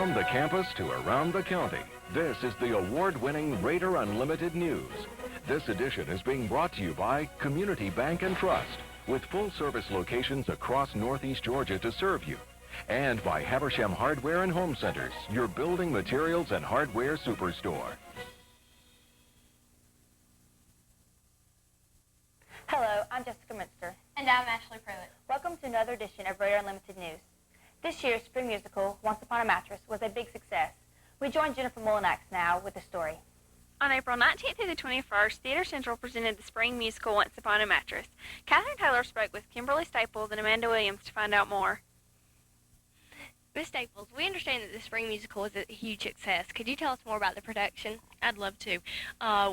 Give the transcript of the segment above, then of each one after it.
around the campus to around the county, this is the award-winning Raider Unlimited News. This edition is being brought to you by Community Bank and Trust, with full-service locations across Northeast Georgia to serve you. And by Habersham Hardware and Home Centers, your building materials and hardware superstore. Hello, I'm Jessica Muenster. And I'm Ashley Pruitt. Welcome to another edition of Raider Unlimited News. This year's spring musical, Once Upon a Mattress, was a big success. We join Jennifer Mullinax now with the story. On April 19th through the 21st, Theater Central presented the spring musical Once Upon a Mattress. Catherine Taylor spoke with Kimberly Staples and Amanda Williams to find out more. Ms. Staples, we understand that the spring musical was a huge success. Could you tell us more about the production? I'd love to.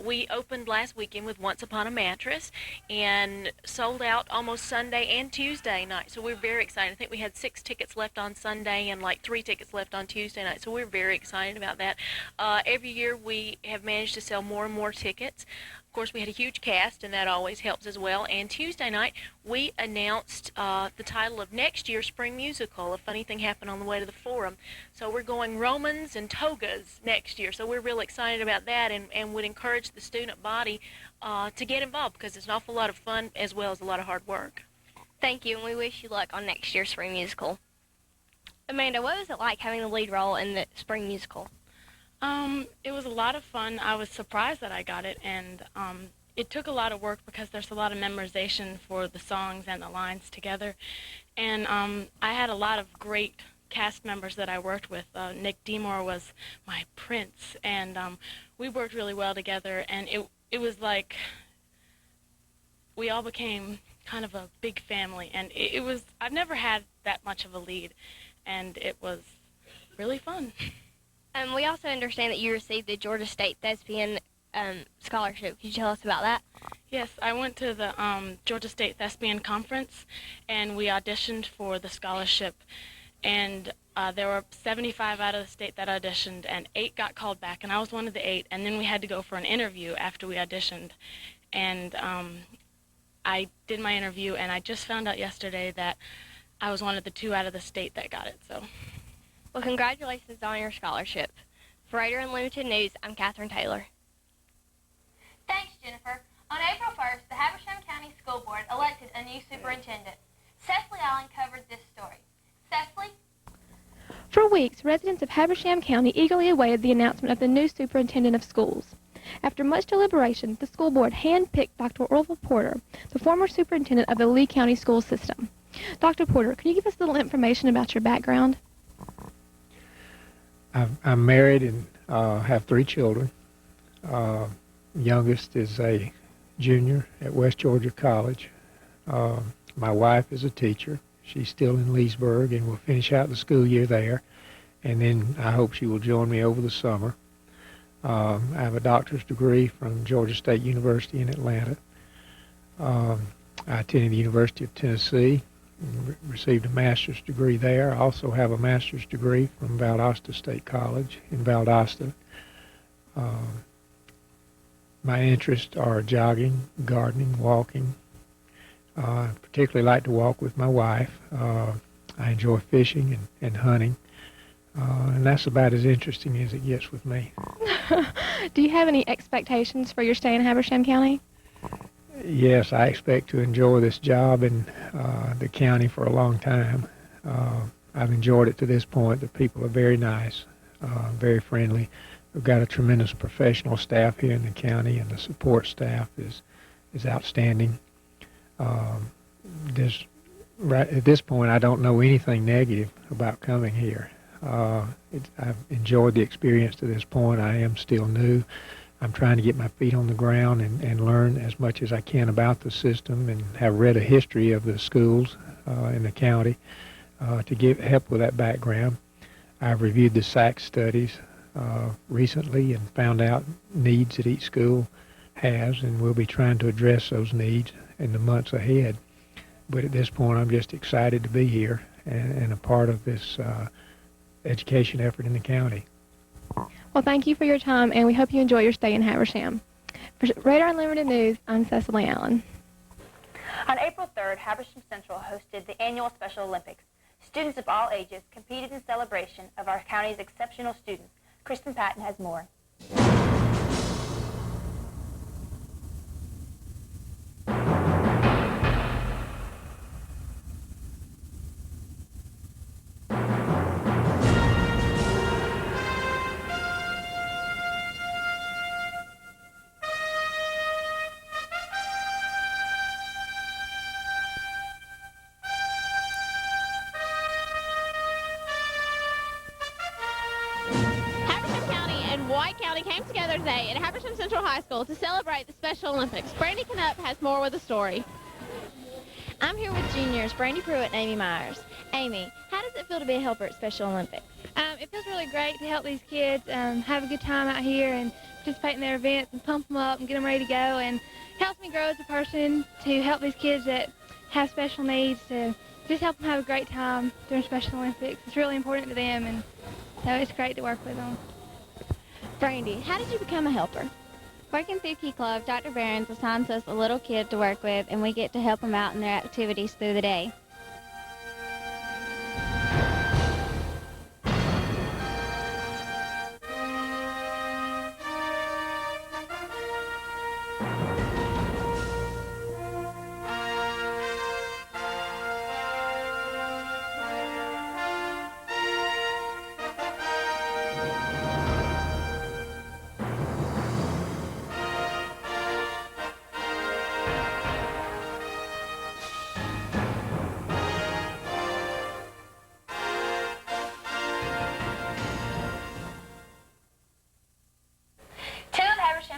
We opened last weekend with Once Upon a Mattress and sold out almost Sunday and Tuesday night. So we're very excited. I think we had 6 tickets left on Sunday and like 3 tickets left on Tuesday night. So we're very excited about that. Every year we have managed to sell more and more tickets. Of course, we had a huge cast, and that always helps as well. And Tuesday night, we announced the title of next year's spring musical. A funny thing happened on the way to the forum. So we're going Romans and Togas next year. So we're really excited about that, and would encourage the student body to get involved, because it's an awful lot of fun as well as a lot of hard work. Thank you, and we wish you luck on next year's spring musical. Amanda, what was it like having the lead role in the spring musical? It was a lot of fun. I was surprised that I got it, and it took a lot of work because there's a lot of memorization for the songs and the lines together. And I had a lot of great cast members that I worked with. Nick Demore was my prince, and we worked really well together, and it was like we all became kind of a big family, and it was, I've never had that much of a lead, and it was really fun. We also understand that you received the Georgia State Thespian Scholarship. Could you tell us about that? Yes, I went to the Georgia State Thespian Conference, and we auditioned for the scholarship. And there were 75 out of the state that auditioned, and 8 got called back, and I was one of the 8. And then we had to go for an interview after we auditioned. And I did my interview, and I just found out yesterday that I was one of the 2 out of the state that got it. So. Well, congratulations on your scholarship. For Raider Unlimited News, I'm Catherine Taylor. Thanks, Jennifer. On April 1st, the Habersham County School Board elected a new superintendent. Cecily Allen covered this story. Cecily? For weeks, residents of Habersham County eagerly awaited the announcement of the new superintendent of schools. After much deliberation, the school board handpicked Dr. Orville Porter, the former superintendent of the Lee County school system. Dr. Porter, can you give us a little information about your background? I'm married and have 3 children. Youngest is a junior at West Georgia College. My wife is a teacher. She's still in Leesburg and will finish out the school year there. And then I hope she will join me over the summer. I have a doctor's degree from Georgia State University in Atlanta. I attended the University of Tennessee and received a master's degree there. I also have a master's degree from Valdosta State College in Valdosta. My interests are jogging, gardening, walking. I particularly like to walk with my wife. I enjoy fishing and hunting. And that's about as interesting as it gets with me. Do you have any expectations for your stay in Habersham County? Yes, I expect to enjoy this job in the county for a long time. I've enjoyed it to this point. The people are very nice, very friendly. We've got a tremendous professional staff here in the county, and the support staff is outstanding. Right at this point, I don't know anything negative about coming here. I've enjoyed the experience to this point. I am still new. I'm trying to get my feet on the ground and learn as much as I can about the system, and have read a history of the schools in the county to help with that background. I've reviewed the SAC studies recently and found out needs that each school has, and we'll be trying to address those needs in the months ahead. But at this point, I'm just excited to be here and a part of this education effort in the county. Well, thank you for your time, and we hope you enjoy your stay in Habersham. For Raider Unlimited News, I'm Cecily Allen. On April 3rd, Habersham Central hosted the annual Special Olympics. Students of all ages competed in celebration of our county's exceptional students. Kristen Patton has more. White County came together today at Habersham Central High School to celebrate the Special Olympics. Brandy Knupp has more with the story. I'm here with juniors Brandy Pruitt and Amy Myers. Amy, how does it feel to be a helper at Special Olympics? It feels really great to help these kids have a good time out here and participate in their events and pump them up and get them ready to go, and helps me grow as a person to help these kids that have special needs, to just help them have a great time during Special Olympics. It's really important to them, and so it's great to work with them. Brandy, how did you become a helper? Working through Key Club, Dr. Behrens assigns us a little kid to work with, and we get to help them out in their activities through the day.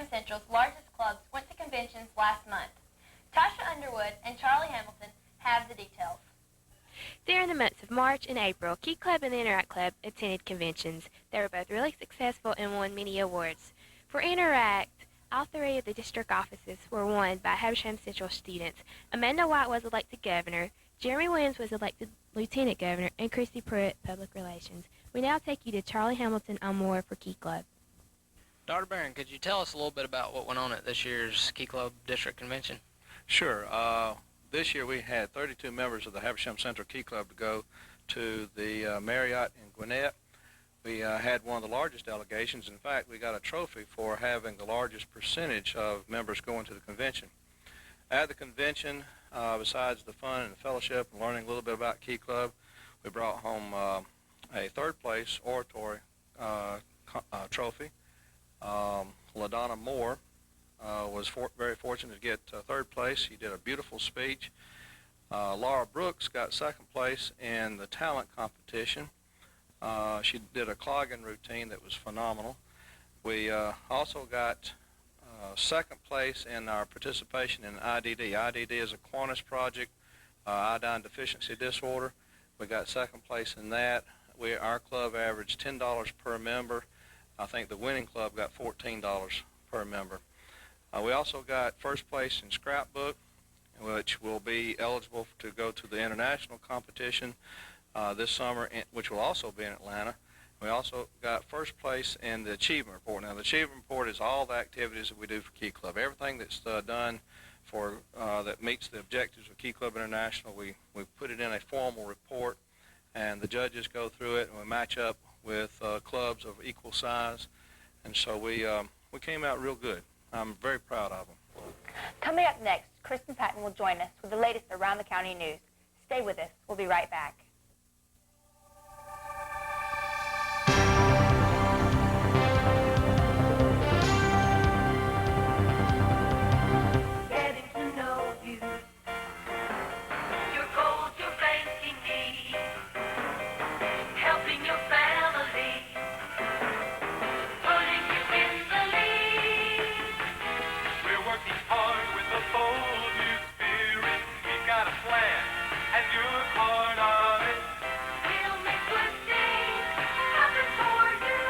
Central's largest clubs went to conventions last month. Tasha Underwood and Charlie Hamilton have the details. During the months of March and April, Key Club and the Interact Club attended conventions. They were both really successful and won many awards. For Interact, all three of the district offices were won by Habersham Central students. Amanda White was elected governor, Jeremy Williams was elected lieutenant governor, and Christy Pruitt, public relations. We now take you to Charlie Hamilton on more for Key Club. Dr. Barron, could you tell us a little bit about what went on at this year's Key Club District Convention? Sure. This year we had 32 members of the Habersham Central Key Club to go to the Marriott in Gwinnett. We had one of the largest delegations. In fact, we got a trophy for having the largest percentage of members going to the convention. At the convention, besides the fun and the fellowship and learning a little bit about Key Club, we brought home a third place oratory trophy. LaDonna Moore was very fortunate to get third place. She did a beautiful speech. Laura Brooks got second place in the talent competition. She did a clogging routine that was phenomenal. We also got second place in our participation in IDD. IDD is a Qantas project, iodine deficiency disorder. We got second place in that. Our club averaged $10 per member. I think the winning club got $14 per member. We also got first place in scrapbook, which will be eligible to go to the international competition this summer, which will also be in Atlanta. We also got first place in the achievement report. Now, the achievement report is all the activities that we do for Key Club. Everything that's done for that meets the objectives of Key Club International, we put it in a formal report, and the judges go through it, and we match up with clubs of equal size, and so we came out real good. I'm very proud of them. Coming up next, Kristen Patton will join us with the latest around the county news. Stay with us. We'll be right back. Getting to know you, your goals, your banking needs, helping your family, putting you in the lead. We're working hard with a bold new spirit. We've got a plan, and you're part of it. We'll make good things happen for you.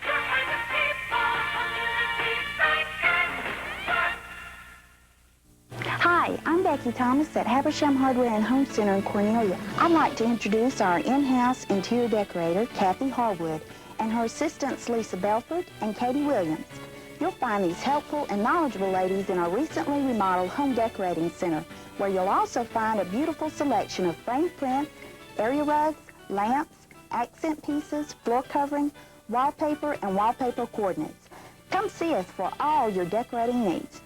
Your kind of people, community bank and trust. Hi, I'm Becky Thomas at Habersham Hardware and Home Center in Cornelia. I'd like to introduce our in-house interior decorator, Kathy Harwood, and her assistants, Lisa Belford and Katie Williams. You'll find these helpful and knowledgeable ladies in our recently remodeled home decorating center, where you'll also find a beautiful selection of framed prints area rugs, lamps, accent pieces, floor covering, wallpaper, and wallpaper coordinates. Come see us for all your decorating needs.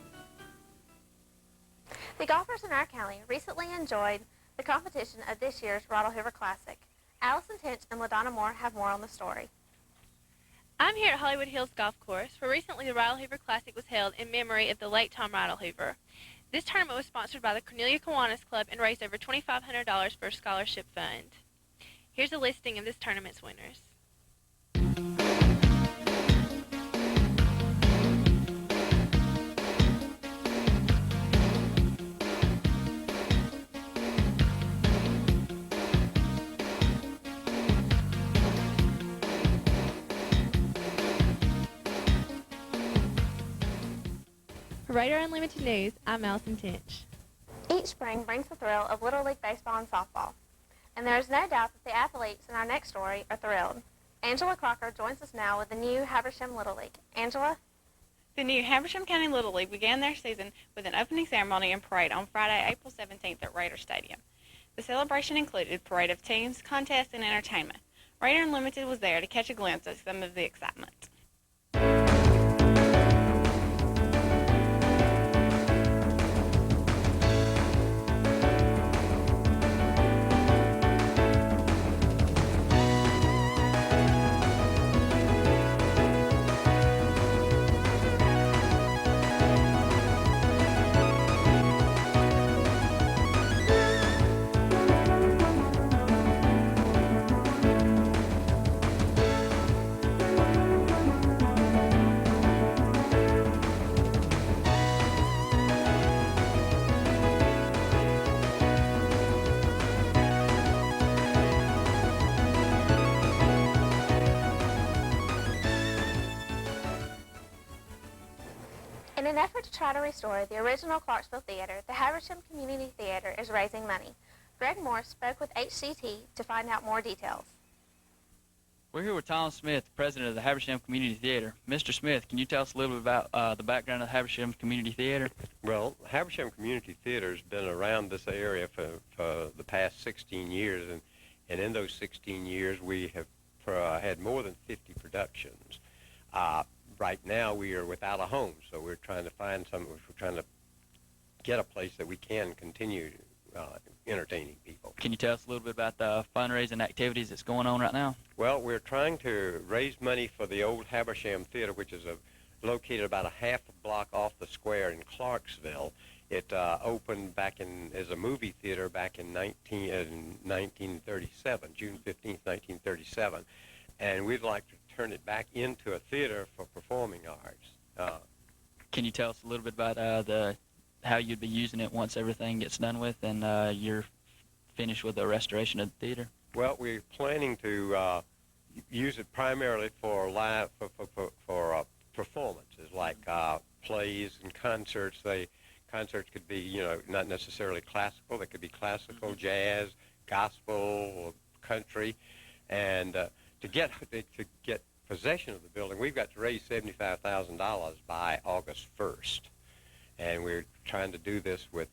The golfers in our county recently enjoyed the competition of this year's Rattle Hoover Classic. Allison Tinch and LaDonna Moore have more on the story. I'm here at Hollywood Hills Golf Course, where recently the Rattle Hoover Classic was held in memory of the late Tom Rattle Hoover. This tournament was sponsored by the Cornelia Kiwanis Club and raised over $2,500 for a scholarship fund. Here's a listing of this tournament's winners. For Radar Unlimited News, I'm Allison Tinch. Each spring brings the thrill of Little League Baseball and softball. And there is no doubt that the athletes in our next story are thrilled. Angela Crocker joins us now with the new Habersham Little League. Angela? The new Habersham County Little League began their season with an opening ceremony and parade on Friday, April 17th at Raider Stadium. The celebration included parade of teams, contests, and entertainment. Raider Unlimited was there to catch a glimpse of some of the excitement. In an effort to try to restore the original Clarksville Theater, the Habersham Community Theater is raising money. Greg Moore spoke with HCT to find out more details. We're here with Tom Smith, president of the Habersham Community Theater. Mr. Smith, can you tell us a little bit about the background of the Habersham Community Theater? Well, Habersham Community Theater has been around this area for the past 16 years, and in those 16 years we have had more than 50 productions. Right now we are without a home, so we're trying to find we're trying to get a place that we can continue entertaining people. Can you tell us a little bit about the fundraising activities that's going on right now? Well, we're trying to raise money for the old Habersham Theater, which is located about a half a block off the square in Clarksville. It opened as a movie theater back in 1937, June 15th, 1937. And we'd like to turn it back into a theater for performing arts. Can you tell us a little bit about how you'd be using it once everything gets done with and you're finished with the restoration of the theater? Well, we're planning to use it primarily for live for performances like plays and concerts. Concerts could be, not necessarily classical. They could be classical, jazz, gospel, or country, and to get possession of the building, we've got to raise $75,000 by August 1st. And we're trying to do this with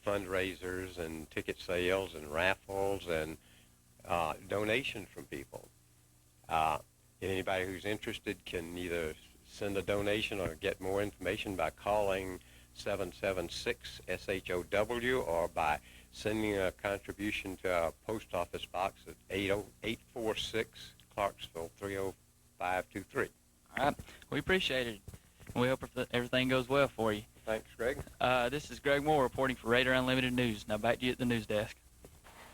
fundraisers and ticket sales and raffles and donations from people. Anybody who's interested can either send a donation or get more information by calling 776-SHOW or by sending a contribution to our post office box at 846 Clarksville 30523. All right. We appreciate it. We hope everything goes well for you. Thanks, Greg. This is Greg Moore reporting for Radar Unlimited News. Now back to you at the news desk.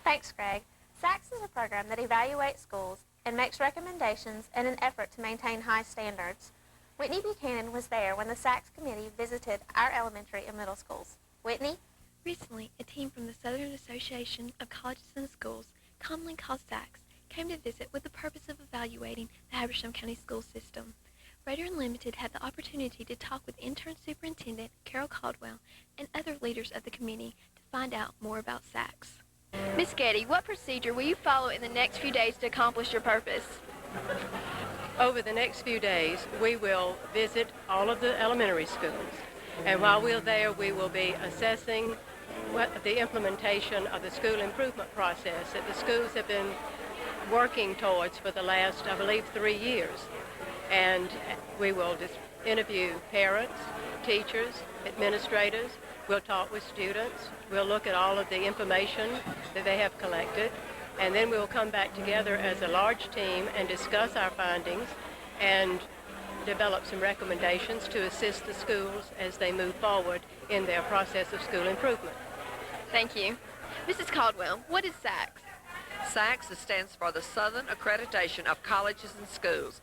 Thanks, Greg. SACS is a program that evaluates schools and makes recommendations in an effort to maintain high standards. Whitney Buchanan was there when the SACS committee visited our elementary and middle schools. Whitney? Recently, a team from the Southern Association of Colleges and Schools, commonly called SACS, came to visit with the purpose of evaluating the Habersham County school system. Radar Unlimited had the opportunity to talk with intern superintendent Carol Caldwell and other leaders of the committee to find out more about SACS. Miss Getty, what procedure will you follow in the next few days to accomplish your purpose? Over the next few days, we will visit all of the elementary schools. And while we're there, we will be assessing the implementation of the school improvement process that the schools have been working towards for the last, I believe, 3 years. And we will just interview parents, teachers, administrators. We'll talk with students. We'll look at all of the information that they have collected. And then we'll come back together as a large team and discuss our findings and develop some recommendations to assist the schools as they move forward in their process of school improvement. Thank you. Mrs. Caldwell, what is SACS? SACS stands for the Southern Accreditation of Colleges and Schools.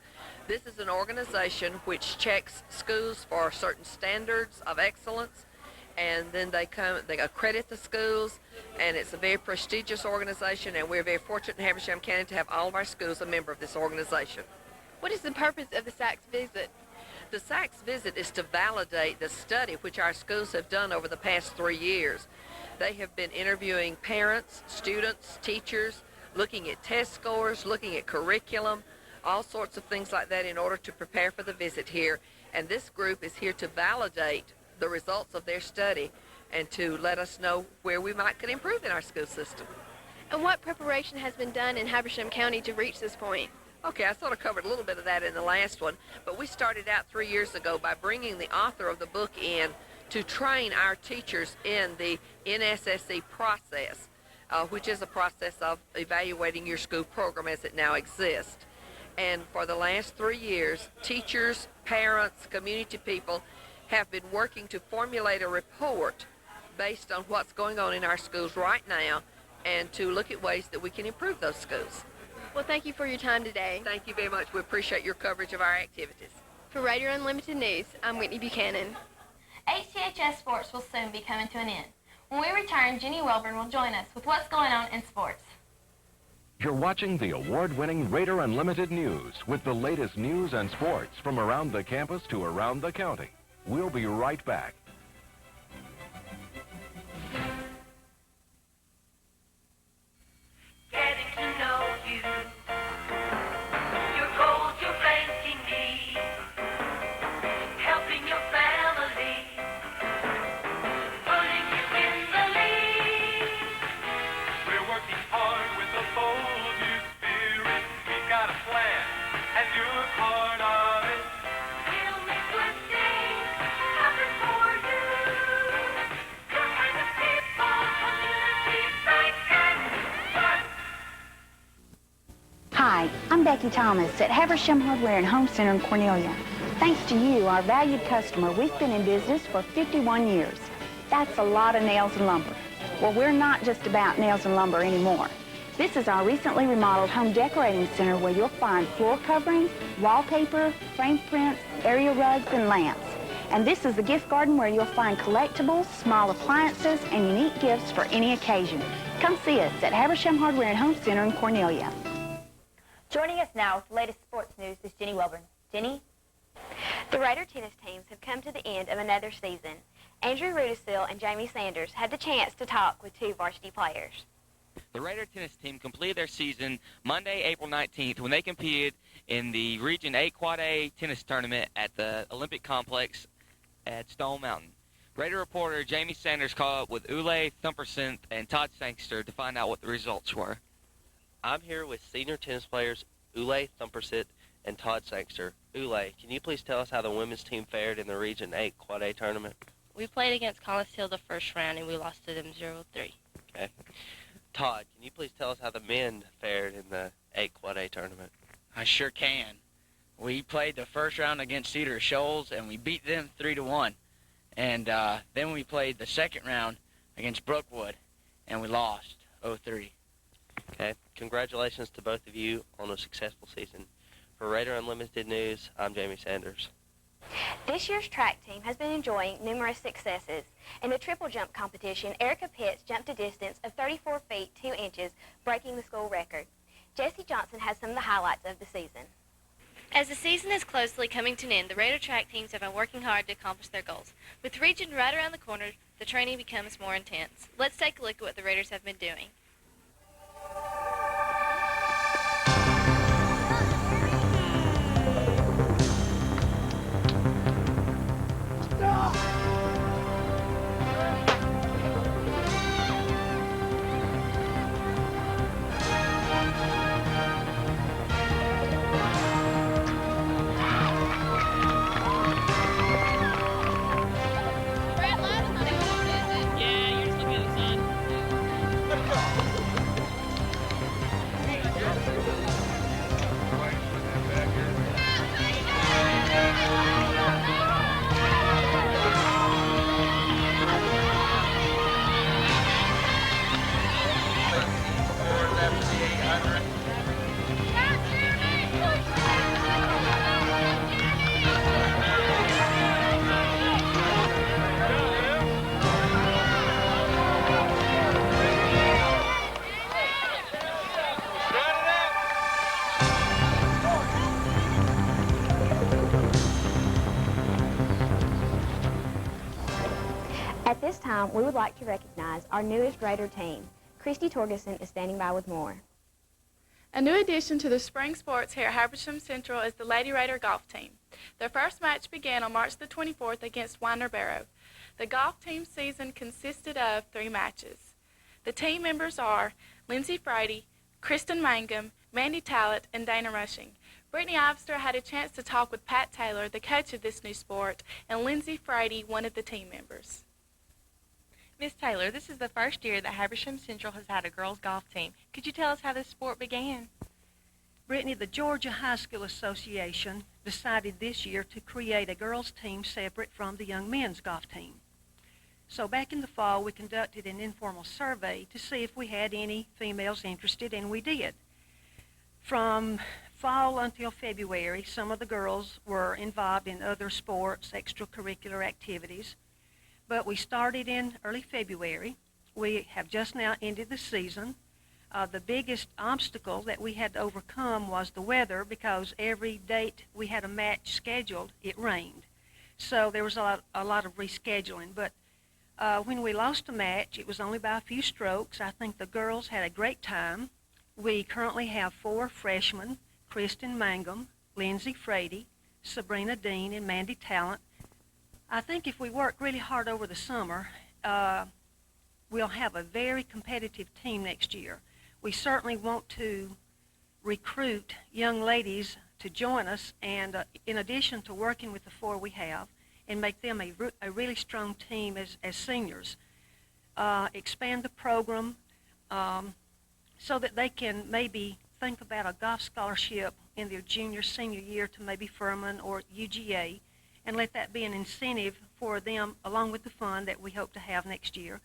This is an organization which checks schools for certain standards of excellence, and then they accredit the schools, and it's a very prestigious organization, and we're very fortunate in Habersham County to have all of our schools a member of this organization. What is the purpose of the SACS visit? The SACS visit is to validate the study which our schools have done over the past 3 years. They have been interviewing parents, students, teachers, looking at test scores, looking at curriculum, all sorts of things like that in order to prepare for the visit here. And this group is here to validate the results of their study and to let us know where we could improve in our school system. And what preparation has been done in Habersham County to reach this point? Okay, I sort of covered a little bit of that in the last one, but we started out 3 years ago by bringing the author of the book in to train our teachers in the NSSE process, which is a process of evaluating your school program as it now exists. And for the last 3 years, teachers, parents, community people have been working to formulate a report based on what's going on in our schools right now and to look at ways that we can improve those schools. Well, thank you for your time today. Thank you very much. We appreciate your coverage of our activities. For Radio Unlimited News, I'm Whitney Buchanan. HTHS sports will soon be coming to an end. When we return, Jenny Welburn will join us with what's going on in sports. You're watching the award-winning Raider Unlimited News with the latest news and sports from around the campus to around the county. We'll be right back. Getting to know you, your goals, your banking needs, helping your family, putting you in the lead. We're working hard with a bold new spirit. We've got a plan, and you're part of it. We'll make good things happen for you. Your kind of people, community bank and trust. Hi, I'm Becky Thomas at Habersham Hardware and Home Center in Cornelia. Thanks to you, our valued customer, we've been in business for 51 years. That's a lot of nails and lumber. Well, we're not just about nails and lumber anymore. This is our recently remodeled home decorating center where you'll find floor coverings, wallpaper, frame prints, area rugs, and lamps. And this is the gift garden where you'll find collectibles, small appliances, and unique gifts for any occasion. Come see us at Habersham Hardware and Home Center in Cornelia. Joining us now with the latest sports news is Jenny Welburn. Jenny? The Raider tennis teams have come to the end of another season. Andrew Rudisill and Jamie Sanders had the chance to talk with two varsity players. The Raider tennis team completed their season Monday, April 19th, when they competed in the Region A Quad A tennis tournament at the Olympic Complex at Stone Mountain. Raider reporter Jamie Sanders caught up with Ule Thumperson and Todd Sangster to find out what the results were. I'm here with senior tennis players Ule Thumperson and Todd Sangster. Ule, can you please tell us how the women's team fared in the Region 8 Quad A tournament? We played against Collis Hill the first round, and we lost to them 0-3. Okay. Todd, can you please tell us how the men fared in the 8 Quad A tournament? I sure can. We played the first round against Cedar Shoals, and we beat them 3-1. And then we played the second round against Brookwood, and we lost 0-3. Okay. Congratulations to both of you on a successful season. For Raider Unlimited News, I'm Jamie Sanders. This year's track team has been enjoying numerous successes. In the triple jump competition, Erica Pitts jumped a distance of 34 feet 2 inches, breaking the school record. Jesse Johnson has some of the highlights of the season. As the season is closely coming to an end, the Raider track teams have been working hard to accomplish their goals. With the region right around the corner, the training becomes more intense. Let's take a look at what the Raiders have been doing. At this time, we would like to recognize our newest Raider team. Christy Torgerson is standing by with more. A new addition to the spring sports here at Habersham Central is the Lady Raider golf team. Their first match began on March the 24th against Winder Barrow. The golf team season consisted of 3 matches. The team members are Lindsay Frady, Kristen Mangum, Mandy Talent, and Dana Rushing. Brittany Ivester had a chance to talk with Pat Taylor, the coach of this new sport, and Lindsay Frady, one of the team members. Miss Taylor, this is the first year that Habersham Central has had a girls golf team. Could you tell us how this sport began? Brittany, the Georgia High School Association decided this year to create a girls team separate from the young men's golf team. So back in the fall, we conducted an informal survey to see if we had any females interested, and we did. From fall until February, some of the girls were involved in other sports, extracurricular activities. But we started in early February. We have just now ended the season. The biggest obstacle that we had to overcome was the weather, because every date we had a match scheduled, it rained. So there was a lot of rescheduling. But when we lost a match, it was only by a few strokes. I think the girls had a great time. We currently have 4 freshmen, Kristen Mangum, Lindsay Frady, Sabrina Dean, and Mandy Talent. I think if we work really hard over the summer, we'll have a very competitive team next year. We certainly want to recruit young ladies to join us, and in addition to working with the 4 we have, and make them a really strong team as seniors. Expand the program so that they can maybe think about a golf scholarship in their junior, senior year to maybe Furman or UGA, and let that be an incentive for them along with the fun that we hope to have next year.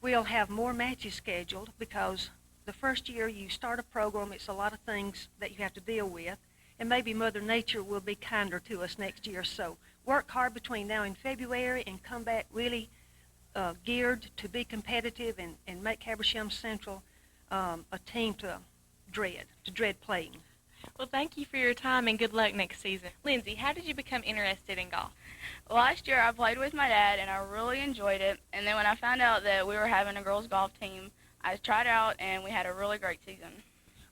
We'll have more matches scheduled, because the first year you start a program, it's a lot of things that you have to deal with, and maybe Mother Nature will be kinder to us next year. So work hard between now and February and come back really geared to be competitive and make Habersham Central a team to dread playing. Well, thank you for your time and good luck next season. Lindsay, how did you become interested in golf? Last year I played with my dad and I really enjoyed it. And then when I found out that we were having a girls golf team, I tried out and we had a really great season.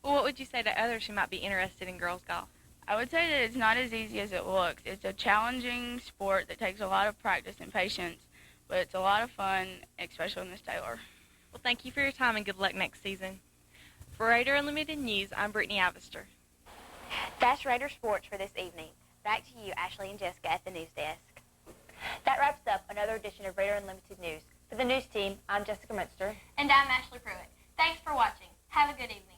Well, what would you say to others who might be interested in girls golf? I would say that it's not as easy as it looks. It's a challenging sport that takes a lot of practice and patience, but it's a lot of fun, especially in Miss Taylor. Well, thank you for your time and good luck next season. For Raider Unlimited News, I'm Brittany Ivester. That's Raider Sports for this evening. Back to you, Ashley and Jessica at the news desk. That wraps up another edition of Raider Unlimited News. For the news team, I'm Jessica Muenster. And I'm Ashley Pruitt. Thanks for watching. Have a good evening.